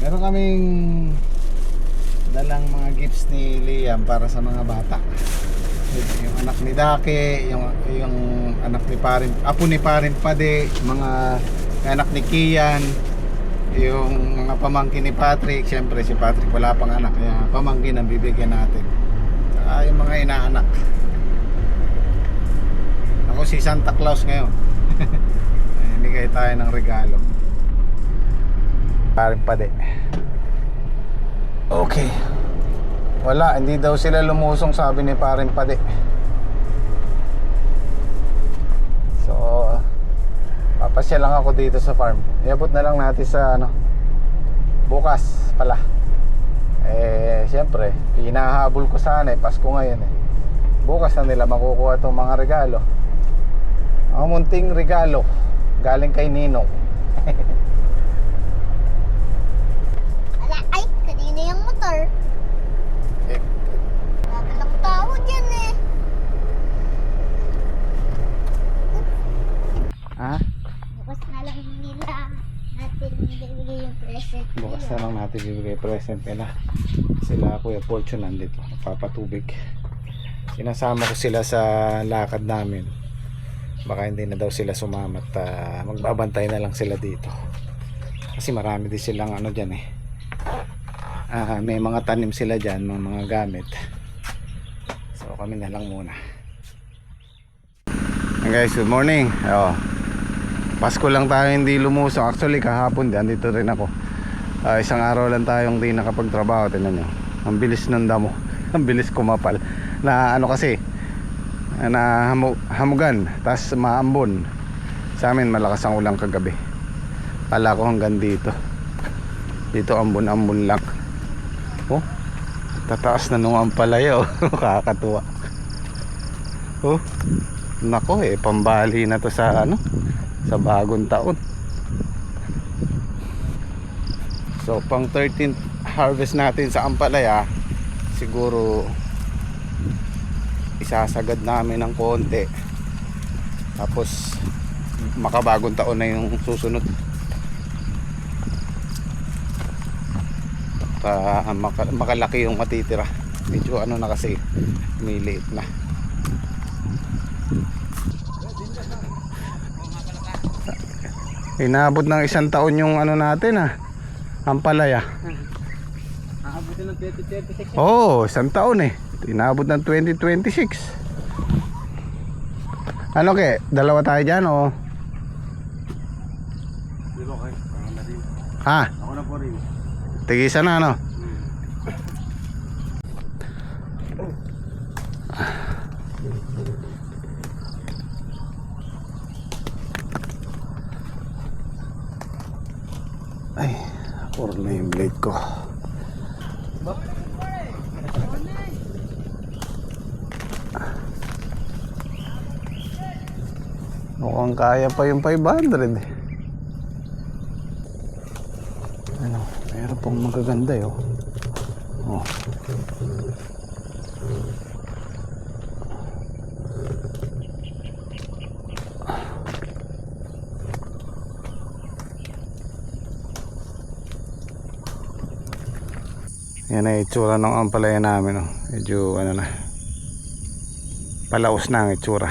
Meron kaming dalang mga gifts ni Liam para sa mga bata. Yung anak ni Dake, yung anak ni Parin, apo ni Parin Pade, mga anak ni Kian, yung mga pamangkin ni Patrick. Siyempre si Patrick wala pang anak, kaya pamangkin ang bibigyan natin. Saka yung mga inaanak. Ako si Santa Claus ngayon. Binigay tayo ng regalo. Parin Pade. Okay. Wala, hindi daw sila lumusong, sabi ni Parin Pade. So, papasya lang ako dito sa farm. Iabot na lang natin sa bukas pala. Siyempre, hinahabol ko sana Pasko ngayon Bukas na nila makukuha itong mga regalo. Ang munting regalo galing kay Ninong. Ala, ay, kanina yung motor. Walang tao dyan Ha? Bukas na lang nila natin bibigay yung present nila. Bukas na lang natin bibigay present nila. Sila Kuya Fortune nandito, nagpapatubig. Sinasama ko sila sa lakad namin. Baka hindi na daw sila sumama at magbabantay na lang sila dito. Kasi marami din silang dyan may mga tanim sila dyan, mga gamit. So kami na lang muna. Guys, good morning. Pasko lang tayo hindi lumusong. Actually kahapon dito rin ako. Isang araw lang tayong di nakapagtrabaho. Tingnan nyo, ang bilis ng damo. Ang bilis kumapal na kasi na hamugan, tas maambon. Sa amin malakas ang ulang kagabi. Kala ko hanggang dito ambon lang. Tataas na nung ampalaya. Kakatuwa. Nako pambali na to sa sa bagong taon. So pang 13th harvest natin sa ampalaya. Siguro isasagad namin ng konti, tapos makabagong taon na yung susunod. Makalaki yung matitira. Medyo na kasi miliit na. Inaabot ng isang taon yung natin ampalaya. Aabutin ng 2026. Isang taon Inaabot ng 2026. Dalawa tayo dyan Di ba kayo? Ako na rin. Ha? Ako na po rin. Tigisan na Ay, puro na yung blade ko. Mukhang kaya pa yung 500 meron pong magaganda Yan ay itsura ng ampalaya namin medyo palaos na ang itsura.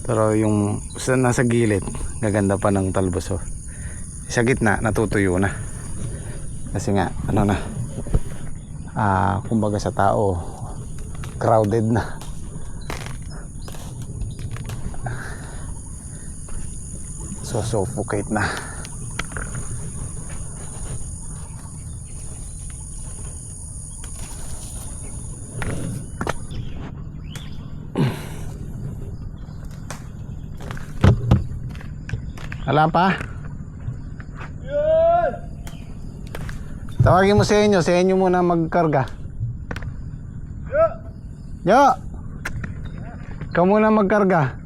Pero yung nasa gilid gaganda pa ng talbos sa gitna natutuyo na. Kasi nga kumbaga sa tao crowded na. So suffocate na. Wala pa? Tawagin mo sa inyo muna magkarga. Yo! Ikaw muna magkarga.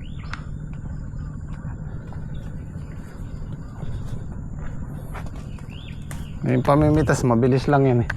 Yung pamimitas mabilis lang yan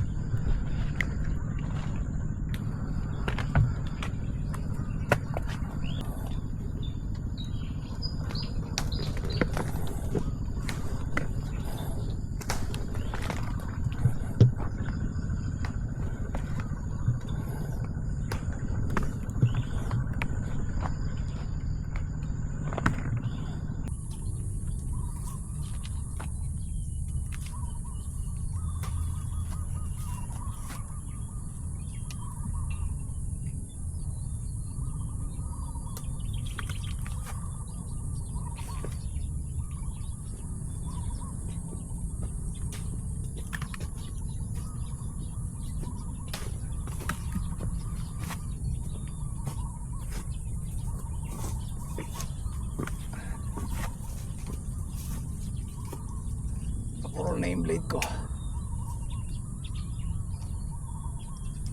puro nameplate ko.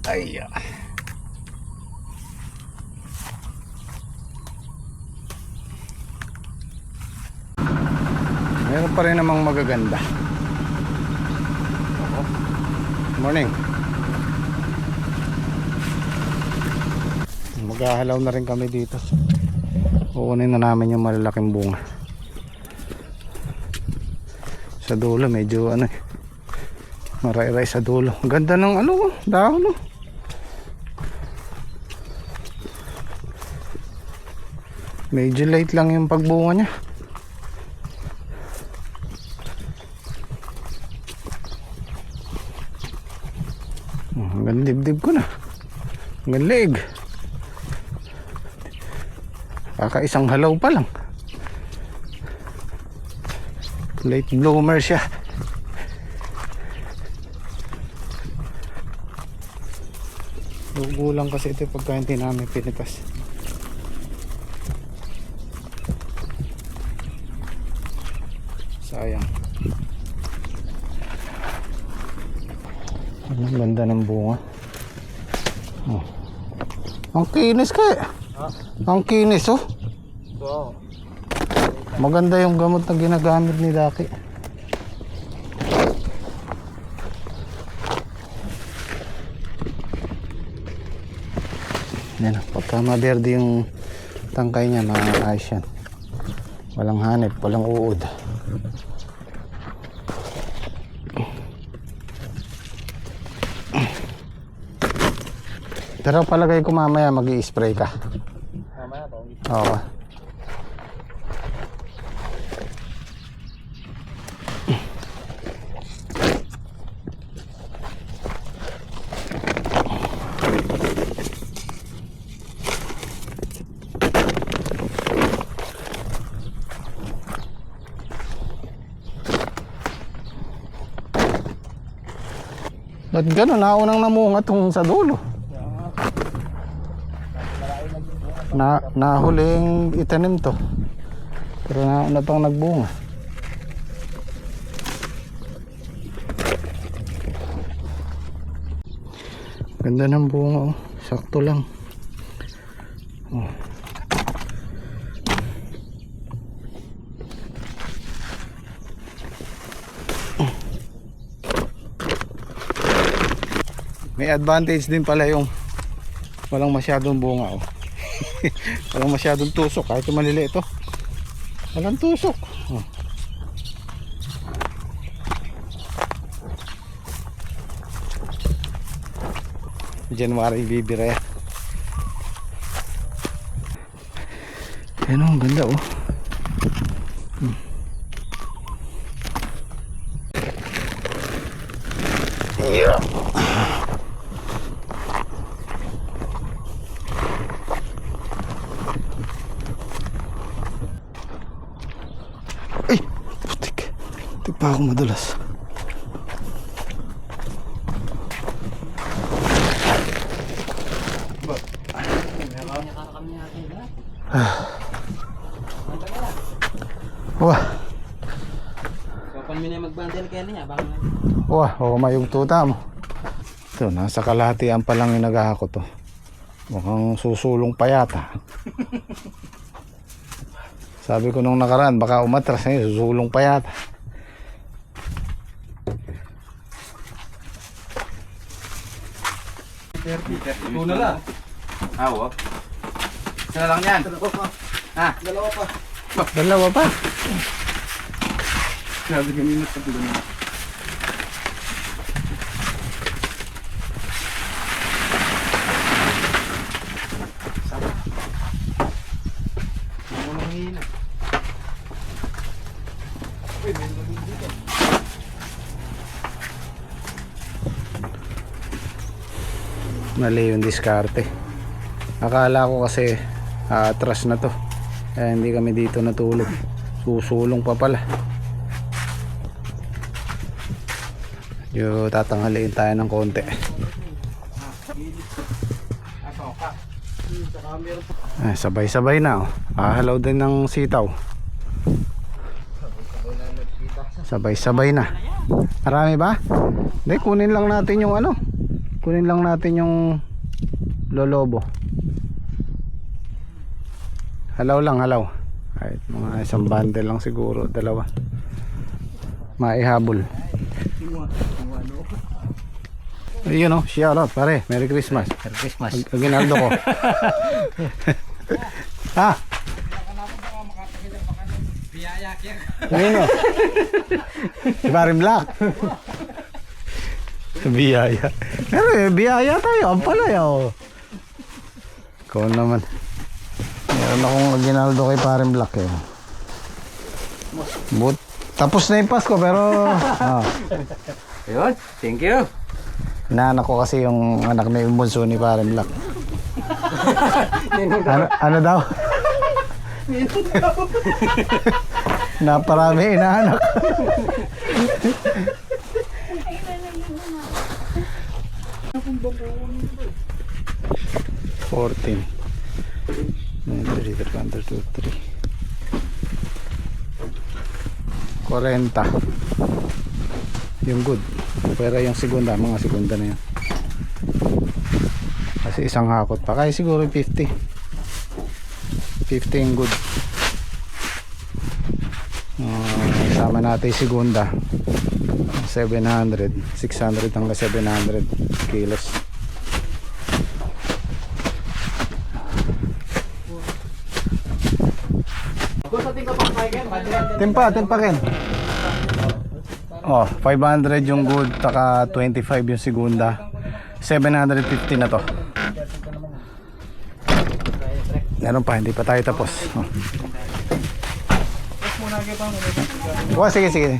Ay, meron pa rin namang magaganda. Morning. Maghahalaw na rin kami dito. Kukunin na namin yung malalaking bunga. Sa dulo medyo ano eh, maray-ray sa dulo. Ang ganda ng ano, dahon no. Medyo late lang yung pagbunga niya. Hanggang dibdib ko na. Hanggang leeg. Kakaisang halaw pa lang. Late bloomer siya. Gugulang kasi ito pagka hindi namin pinitas. Sayang. Ang ganda ng bunga. Oh. Ang kinis kaya. Ang kinis oh. So, Maganda yung gamot na ginagamit ni Daki. Yan, pagka maberde yung tangkay niya, maayos yan. Walang hanip, walang uod. Pero palagay ko mamaya mag-i-spray ka. mamaya to. Oo. Ba't gano'n? Naunang namunga tong sa dulo. Nahuling itanim to. Pero nauna pang nagbunga. Ganda ng bunga oh. Sakto lang. Oh. May advantage din pala yung walang masyadong bunga oh. Walang masyadong tusok kahit yung maliliit ito. Walang tusok oh. January bibira yan. Ayan oh, ang ganda oh. Yeah. Ay, putik. Putik pa ako madulas. Wah. Kapan mo na magbandel kaya niya, bang Wah, may yung tuta mo. Ito, nasa kalahatian pa lang yung nagahako to. Mukhang susulong pa yata. Sabi ko nung nakaraan, baka umatras ngayon, susulong pa yata. Ito na lang. Oo. Isa na lang yan. Dalawa pa. Dalawa pa. Sabi kanina sa dulo na. Mali yung diskarte. Akala ko kasi atras na to. Kaya hindi kami dito natulog. Susulong pa pala. Yung tatanghaliin tayo ng konti. Sabay-sabay na oh. Ahalaw din ng sitaw. Sabay-sabay na. Marami ba? Hindi, kunin lang natin yung ano. Kunin lang natin yung lolobo. Halaw lang, halaw. Kahit mga isang bundle lang siguro, dalawa. Maihabol. Ayun oh, shout out pare. Merry Christmas. Merry Christmas. Aginaldo ko. Ha? Ayun oh. Si Paring Black. Biyaya. Pero biyaya tayo. Ang palaya oh. Ikaw naman. Meron akong aginaldo kay Paring Black eh. Tapos na yung Pasko pero Ayun, thank you. inaanak ko kasi yung anak na yung bunso ni Paring Black. ano daw? Naparami inaanak. $14. 40 yung good, pero yung segunda, mga segunda na yun kasi isang hakot pa, kaya siguro 50 yung good. Sama natin yung segunda 700, 600 hanggang 700 kilos. Timpa Ken. Oh, 500 yung good, taka 25 yung segunda. 750 na to. Meron pa, hindi pa tayo tapos. Oh. Sige.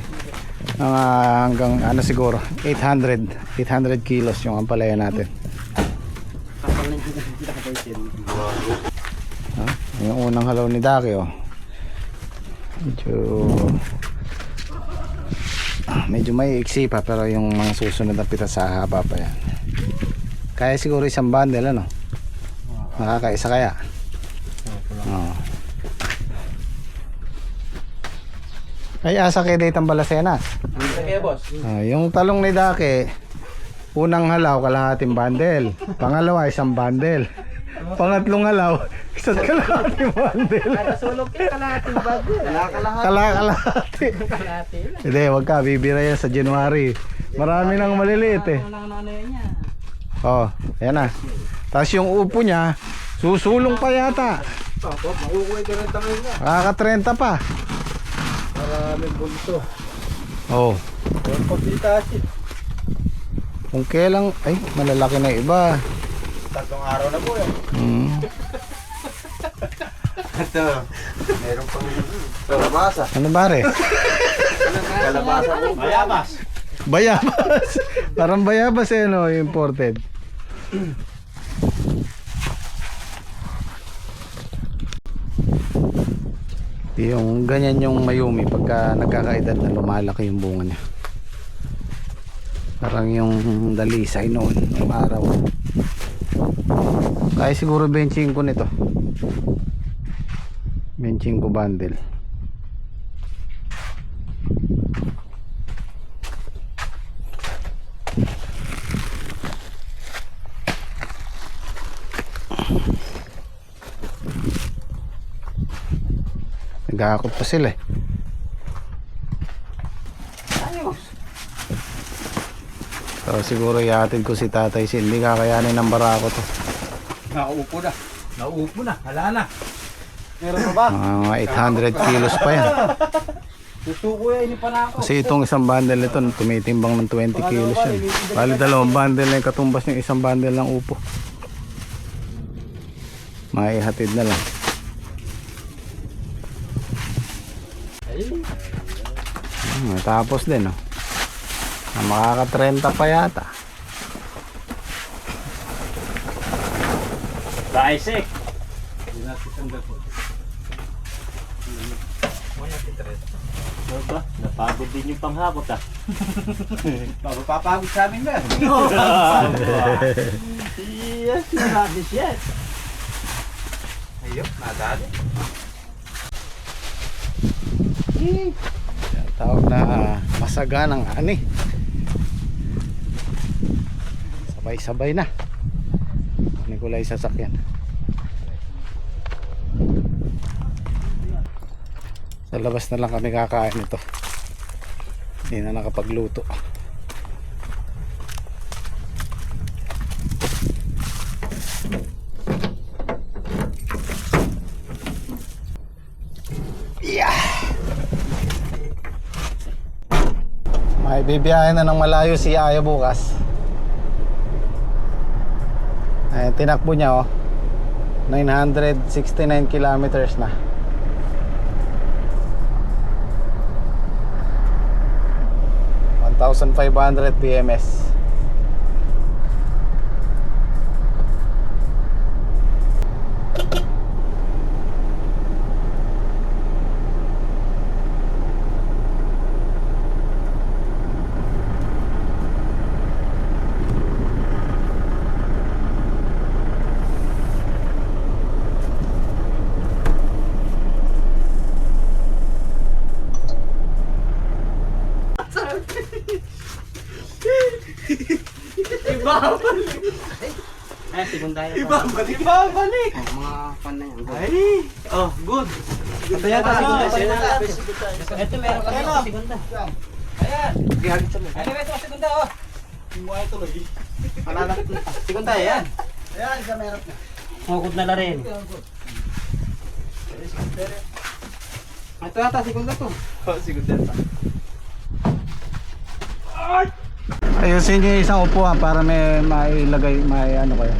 Hanggang ano siguro, 800 kilos yung ampalaya natin. Yung unang halaw ni Daki oh. Medyo may iksi pa, pero yung mga susunod na pita sa haba pa yan. Kaya siguro isang bundle ano. Nakakaisa kaya. Ay asa kay Daytang Balasenas. Sige, boss. Yung talong ni Daki, unang halaw kalahating bundle, pangalawa isang bundle, pangatlong halaw isa't kalahating bundle. Nakasulog ka kalahating bago. Kalahati. Hindi, wag ka, bibira yan sa January. Marami nang maliliit eh. Oh, ayan na. Tapos yung upo niya, susulong pa yata. Makukuha ka ng tangin na. Nakaka-30 pa. Maraming bunso. Oh. Huwag pagpitasin. Kung kailang, ay, malalaki na iba. 3 araw na po eh. Ito, meron pang kalabasa. Ano bare? Kalabasa po. Bayabas. Bayabas. Parang bayabas eh no, imported. Yung ganyan yung mayumi pagka nagkakaedad na lumalaki yung bunga niya. Parang yung dalisay noon, yung araw. Kaya siguro 25 nito. 25 bundle. Nagkakot pa sila eh. So siguro ihatid ko si Tatay Sin. Hindi kakayanin ng barako to. Nauupo na. Hala na. Meron pa ba? Mga 800 kilos pa yan. Tutuko yan, pa na ako. Kasi itong isang bundle nito tumitimbang ng 20 kilos yan. Bali dalawang bundle na yung katumbas ng isang bundle ng upo. Maihatid na lang. Tapos din oh. Makaka-30 pa yata. Isaac. Napagod din yung panghakot ah. Papapagod sa amin na. Yes, nabis yan. Ayop, nadali. tawag na masaganang ani. Sabay-sabay na. Kunin ko lang yung sasakyan. Sa labas na lang kami kakain ito. Hindi na nakapagluto. Yeah! May bibiyahin na ng malayo si Aya bukas. Ay, tinakbo niya 969 kilometers na. 1,500 PMS. Ay, segundaya pa. Ibabalik! Mga pan na yan. Ay! Oh, good! Ito yata, segunda. Ito meron kasi sa segunda. Ayan! Gihagit sa mga. Ano ba ito, segunda, oh? Mukha ito lagi. Segunda, ayan. Ayan, isa meron na. Mukod na la rin. Ito yata, segunda to. Oh, segunda ito. Ayusin niyo yung isang upuan para may mailagay, may ano kayo.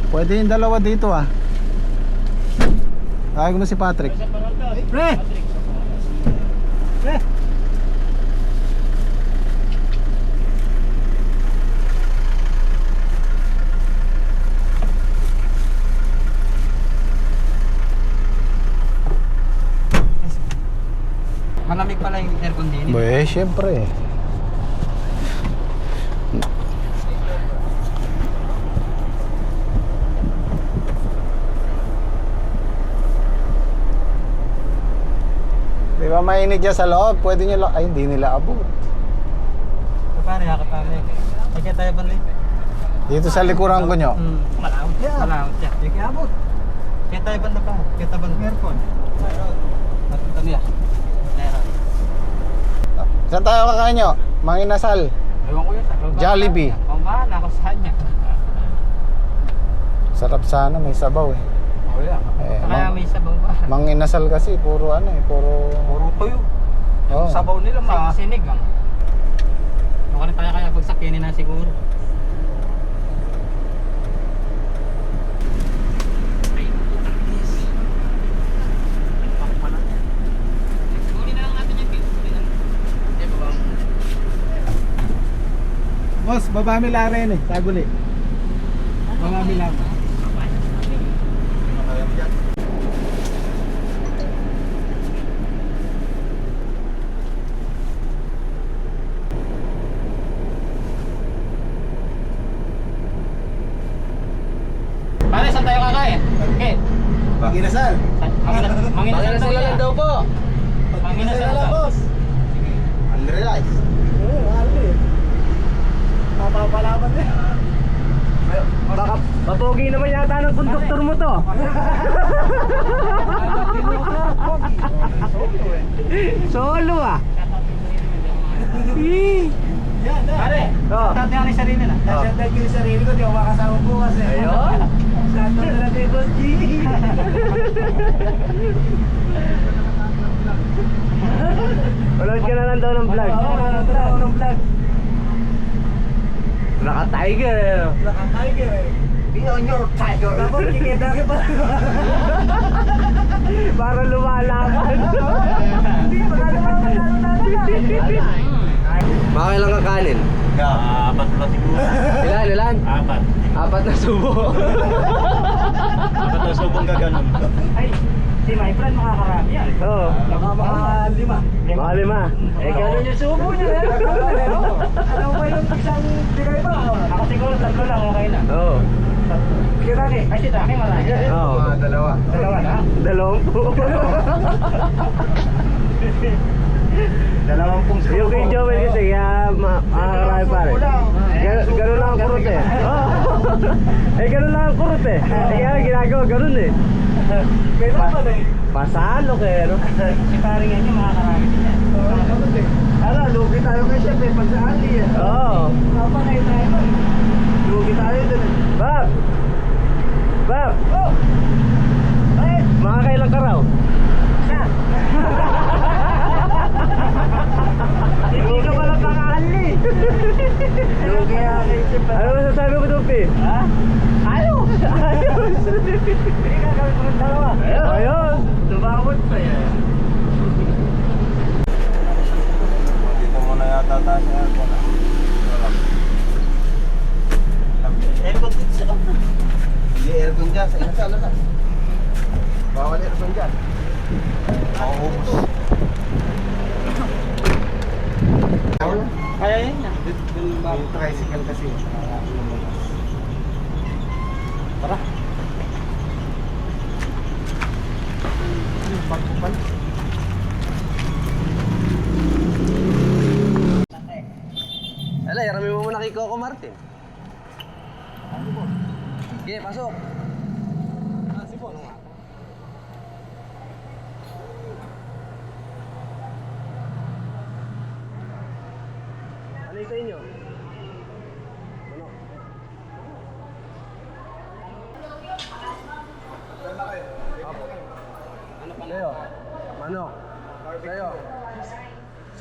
Pwede yung dalawa dito Tawag mo si Patrick. Pre! Pre! Malamig pala yung air conditioner. Boy, syempre. Di ba mainit dyan sa loob? Pwede nyo lang. Ay, hindi nila abot. Pare, hakapamig. Kaya tayo balik. Dito sa likuran ko nyo. Malawot yan. Malawot yan. Kaya abot. Kaya tayo banda pa. Kaya tayo banda. Aircon. Matunta niya. Meron. Saan tayo kakain nyo? Mga inasal. Ewan ko yun. Jollibee. Ang bahala ako sa kanya. Sarap sana, may sabaw Oh, yeah. Eh, Kaya may sabaw ba? Mga inasal kasi, puro puro... Puro tuyo. Oh. Sabaw nila sinig lang. Ano ka rin tayo kaya pagsakyanin na siguro. Boss, babami la rin taguli. Babami la. Pare, saan tayo kakain? Okay. Inasal. Manginasal lang daw po. Manginasal lang. boss. Unrealized. Ali. Papapalaban din. Baka mapogi naman yata ng konduktor mo to. Solo Pare, Oh. tatay ang sarili na. Thank you sa sarili ko, di ako makasama bukas Ayun. Santo na natin, Boss G. Manood ka na lang daw ng vlog. ng vlog. Naka-tiger. Naka-tiger Be on your tiger. Dapat kikidaki pa. Para lumalaban. Hindi, magalaman Makailang ka kanin? Apat na siguro. Ilan? Apat. 4 na subo. Apat na subong gaganon. Ay, si my friend makakarami yan. Oo. Mga 5. Mga 5. Eh, gano'n yung subo niya. Ano ba yung isang bigay pa? Ako siguro 3 lang okay na. Oo. Kirani, ay si Taki malaki. Oo. Dalawa. Dalawa na. 2. 20 Yung kay Joel kasi kaya makakarami pare. Ganun lang ang kurot eh. Eh ganun lang ang kurot eh. Kaya ginagawa ganun eh. Pasalo kayo no? Si paring yan yung makakarami din yan. Ala, lugi tayo kay Chef eh, pag sa ali eh. Oo. Kapagay tayo. Lugi tayo dun eh. Bab! Bab! Oh! Bakit? Makakailang ka raw? Na! Hindi ka pala pang-ali. Lugi ako kay Chef. Ano masasabi mo doon, Pi? Ha? Ayos! Ayos! Hindi ka gawin pa ng dalawa. Ayos! Lumabot pa yan. Dito muna yata tayo sa aircon. Aircon din sa loob na. Hindi aircon dyan, sa inasala na. Bawal aircon dyan. Mauubos. Kaya yan yan. Yung tricycle kasi. Tara. Bago pala. Ala, yarami mo muna kay Coco Martin. Sige, pasok. Ano yung sa inyo? Ano? Ano pa sa'yo? Manok. Sa'yo?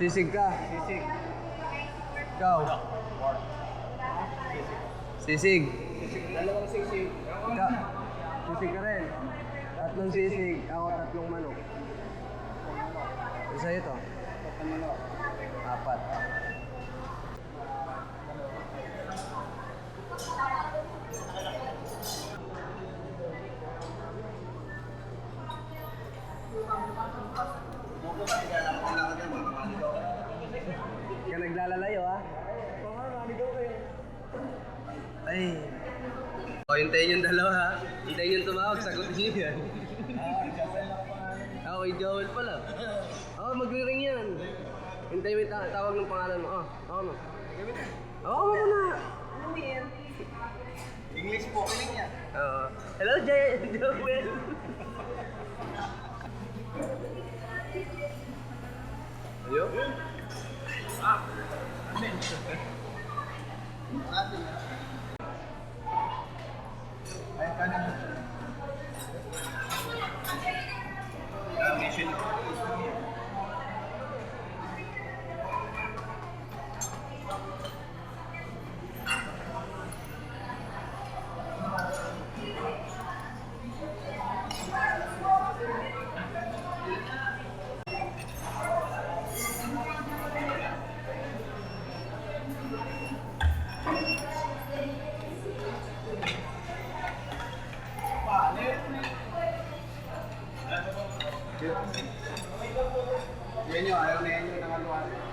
Sisig ka? Sisig. Ikaw? Sisig. Dalawang sisig. Ikaw? Sisig ka rin. Tatlong sisig. Ako tatlong manok. Isa ito? Apat. Ka naglalalayo ha? Ay. O, hintayin yung dalawa ha? Hintayin yung tumawag, sagutin niyo yan. Ako kay Joel pala. Oo, magre-ring yan. Hintayin mo yung tawag ng pangalan mo. Ako mo. Oo, mo na. English po, kiling yan. Oo. Hello, Joel. Ayun? Ay, kanin. Yan yun, ayaw na yan yung nangaluan.